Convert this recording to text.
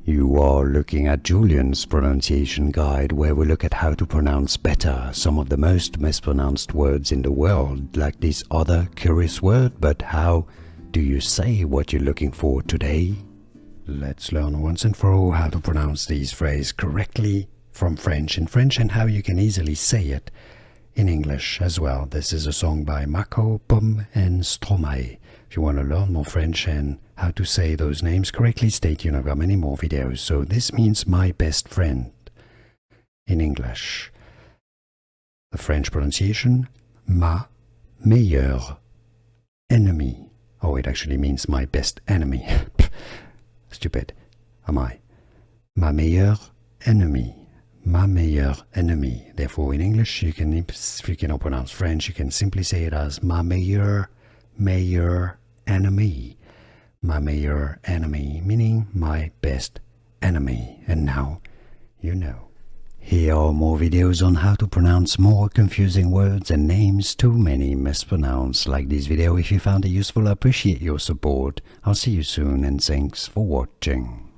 You are looking at Julian's pronunciation guide, where we look at how to pronounce better some of the most mispronounced words in the world, like this other curious word. But how do you say what you're looking for today? Let's learn once and for all how to pronounce these phrases correctly from French in French, and how you can easily say it in English as well. This is a song by Mako, Pomme and Strormae. If you want to learn more French and how to say those names correctly, stay tuned. I've got many more videos. So this means my best friend in English. The French pronunciation, ma meilleure ennemie. Oh, it actually means my best enemy. Stupid, am I? Ma meilleure ennemie. Ma meilleure ennemie. Therefore, in English, you can, if you cannot pronounce French, you can simply say it as ma meilleure ennemie. Ma meilleure ennemie, meaning my best enemy. And now, you know. Here are more videos on how to pronounce more confusing words and names too many mispronounced. Like this video if you found it useful. I appreciate your support. I'll see you soon, and thanks for watching.